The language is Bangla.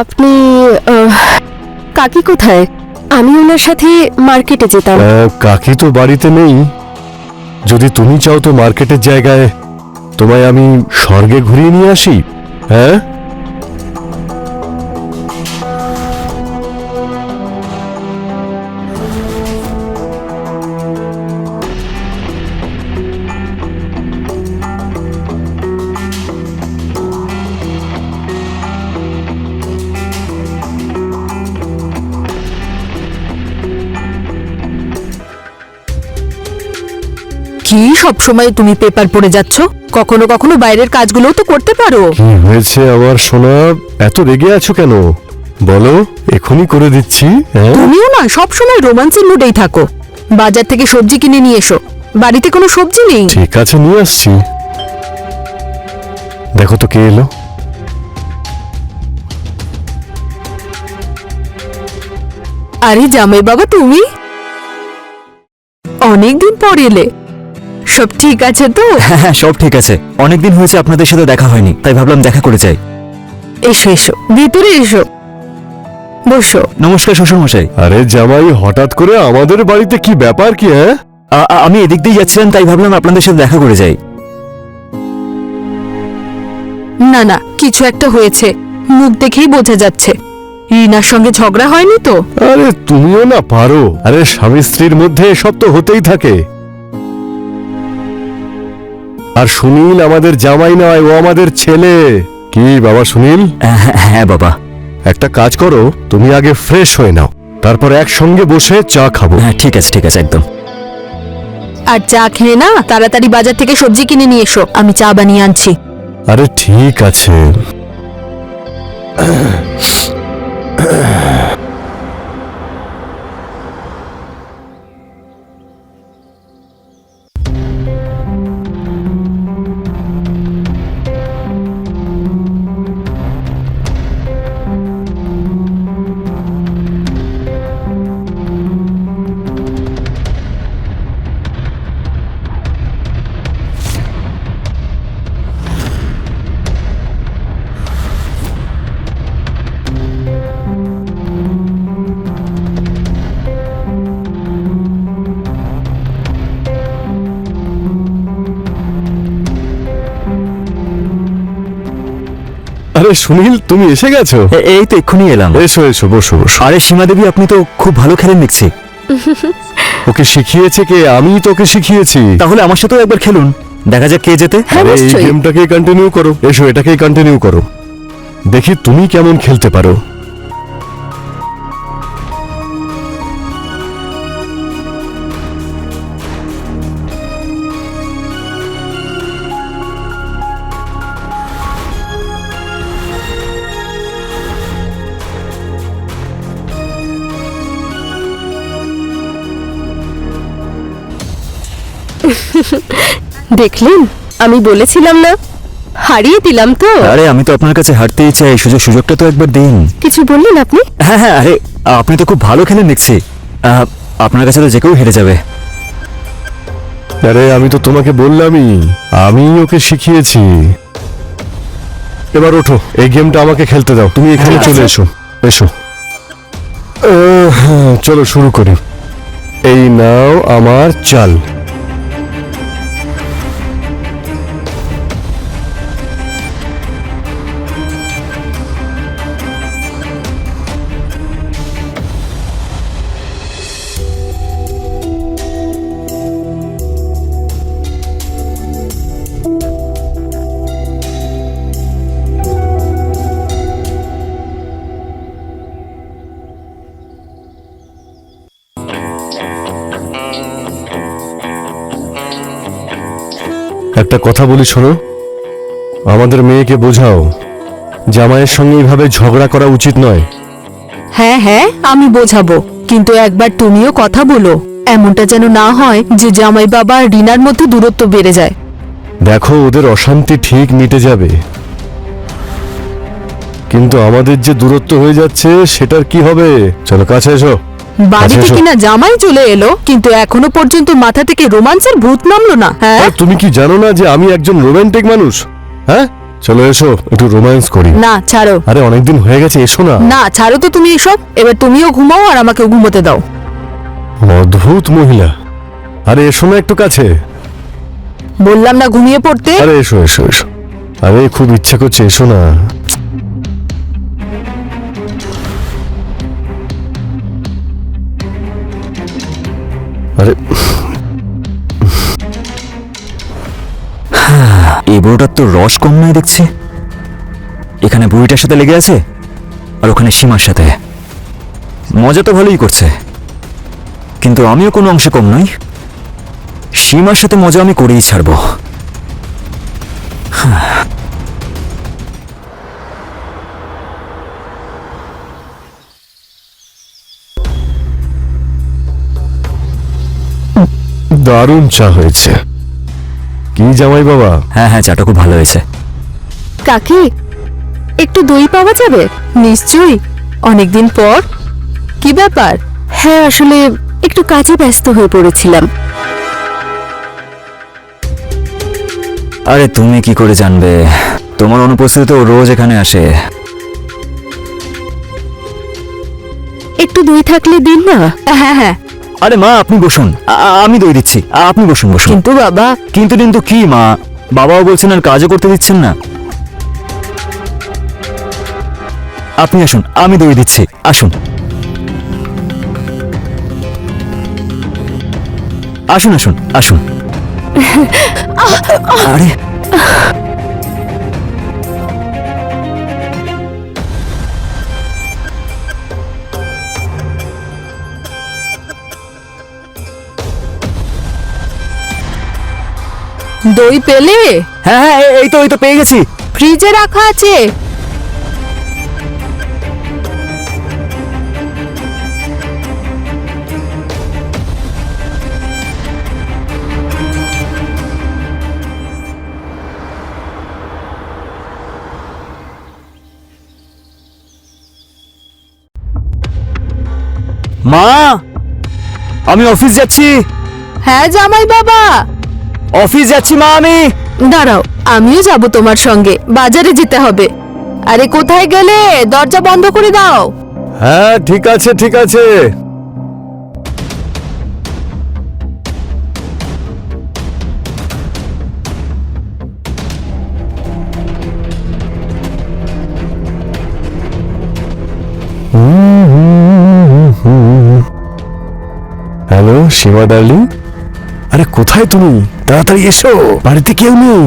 আপনি কাকি কোথায়? আমি ওনার সাথে মার্কেটে যেতাম। কাকি তো বাড়িতে নেই। যদি তুমি চাও তো মার্কেটের জায়গায় তোমায় আমি স্বর্গে ঘুরিয়ে নিয়ে আসি। হ্যাঁ, কি সব সময় তুমি পেপার পড়ে যাচ্ছ? কখনো কখনো বাইরের কাজগুলোও তো করতে পারো। কি হয়েছে আমার সোনা? এত রেগে আছো কেন? বলো, এখনই করে দিচ্ছি। হ্যাঁ, তুমিও না সব সময় রোমান্সের মুডেই থাকো। বাজার থেকে সবজি কিনে নিয়ে এসো। বাড়িতে কোনো সবজি নেই। ঠিক আছে, নিয়ে আসছি। দেখো তো কে এলো। আরে জামাই বাবা, তুমি অনেকদিন পর এলে। সব ঠিক আছে তো? হ্যাঁ, সব ঠিক আছে। অনেকদিন হয়েছে আপনাদের সাথে দেখা হয়নি, তাই ভাবলাম দেখা করে যাই। এসো এসো, ভিতরে এসো, বসো। নমস্কার শ্বশুর মশাই। আরে জামাই, হঠাৎ করে আমাদের বাড়িতে কি ব্যাপার কি? হ্যাঁ, আমি এদিক দিয়ে যাচ্ছিলাম, তাই ভাবলাম আপনাদের সাথে দেখা করে যাই। না না, কিছু একটা হয়েছে, মুখ দেখেই বোঝা যাচ্ছে। রিনার সঙ্গে ঝগড়া হয়নি তো? আরে তুমিও না পারো। আরে স্বামী স্ত্রীর মধ্যে এসব তো হতেই থাকে। আর সুনীল আমাদের জামাই নয়, ও আমাদের ছেলে। কি বাবা সুনীল? হ্যাঁ বাবা। একটা কাজ করো, তুমি আগে ফ্রেশ হয়ে নাও, তারপর একসঙ্গে বসে চা খাবো। হ্যাঁ ঠিক আছে একদম। আর চা খেয়ে না তাড়াতাড়ি বাজার থেকে সবজি কিনে নিয়ে এসো, আমি চা বানিয়ে আনছি। আরে ঠিক আছে। আরে সুনীল, তুমি এসে গেছো? এই তো এক্ষুনি এলাম। এসো এসো, বসো বসো। আরে সীমা দেবী, আপনি তো খুব ভালো খেলেন দেখছি। ওকে শিখিয়েছে কে? আমি তোকে শিখিয়েছি। তাহলে আমার সাথেও একবার খেলুন, দেখা যাক কে জেতে। আরে এই নিশ্চয়ই। গেমটাকেই কন্টিনিউ করো। এসো, এটাকেই কন্টিনিউ করো, দেখি তুমি কেমন খেলতে পারো। দেখলেন, আমি বলেছিলাম না, হারিয়ে দিলাম তো। আরে আমি তো আপনার কাছে হারতেই চাই, সুযোগটা তো একবার দিন। কিছু বললেন আপনি? হ্যাঁ, আরে আপনি তো খুব ভালো খেলেন দেখছি। আপনার কাছে তো যে কেউ হেরে যাবে। আরে আমি তো তোমাকে বললামই, আমি ওকে শিখিয়েছি। এবার ওঠো, এই গেমটা আমাকে খেলতে দাও। তুমি এখানে চলে এসো। এসো, চলো শুরু করি। এই নাও আমার চাল। একটা কথা বলি, শোনো। আমাদের মেয়েকে বোঝাও, জামাইয়ের সঙ্গে এইভাবে ঝগড়া করা উচিত নয়। হ্যাঁ হ্যাঁ, আমি বোঝাবো, কিন্তু একবার তুমিও কথা বলো। এমনটা যেন না হয় যে জামাই বাবা আর রিনার মধ্যে দূরত্ব বেড়ে যায়। দেখো, ওদের অশান্তি ঠিক মিটে যাবে, কিন্তু আমাদের যে দূরত্ব হয়ে যাচ্ছে সেটার কি হবে? চলো কাছে এসো। বাড়িতে এসো। কিনা জামাই চলে এলো, কিন্তু এখনো পর্যন্ত মাথা থেকে রোমান্সের ভূত নামলো না। হ্যাঁ, তুমি কি জানো না যে আমি একজন রোমান্টিক মানুষ? হ্যাঁ, চলো এসো একটু রোম্যান্স করি। না ছাড়ো, আরে অনেকদিন হয়ে গেছে, এসো না। না ছাড়ো তো তুমি এসব। এবার তুমিও ঘুমাও আর আমাকেও ঘুমোতে দাও। অদ্ভুত মহিলা। আরে এসো না একটু কাছে। বললাম না ঘুমিয়ে পড়তে। আরে এসো এসো এসো। আরে খুব ইচ্ছা করছে, এসো না। আরে এই বুড়োটার তো রস কম নয় দেখছি। এখানে বুড়িটার সাথে লেগে আছে আর ওখানে সীমার সাথে। মজা তো ভালোই করছে, কিন্তু আমিও কোনো অংশে কম নই। সীমার সাথে মজা আমি করেই ছাড়বো। দারুণ চা হয়েছে। কি জামাই বাবা? হ্যাঁ হ্যাঁ, চাটা খুব ভালো হয়েছে। কাকি, একটু দই পাওয়া যাবে? নিশ্চয়ই, অনেকদিন পর। কি ব্যাপার? হ্যাঁ, আসলে একটু কাজে ব্যস্ত হয়ে পড়েছিলাম। আরে তুমি কি করে জানবে? তোমার অনুপস্থিতিতে ও রোজ এখানে আসে। একটু দই থাকলে দিন না। হ্যাঁ হ্যাঁ, আরে মা, আপনি বসুন, আমি দই দিচ্ছি। আপনি বসুন বসুন। কিন্তু বাবা। কিন্তু কি মা? বাবাও বলছেন আর কাজও করতে দিচ্ছেন না। আপনি আসুন, আমি দই দিচ্ছি, আসুন আসুন আসুন আসুন। আরে দই পেলে? হ্যাঁ হ্যাঁ, এই তো পেয়ে গেছি। ফ্রিজে রাখা আছে। মা, আমি অফিস যাচ্ছি। হ্যাঁ জামাই বাবা। অফিস যাচ্ছি মা আমি। দাঁড়াও, আমিও যাব তোমার সঙ্গে। বাজারে যেতে হবে। আরে কোথায় গেলে? দরজা বন্ধ করে দাও। হ্যাঁ ঠিক আছে ঠিক আছে। হ্যালো সীমা ডার্লিং, আরে কোথায় তুমি? তাড়াতাড়ি এসো, বাড়িতে কেউ নেই।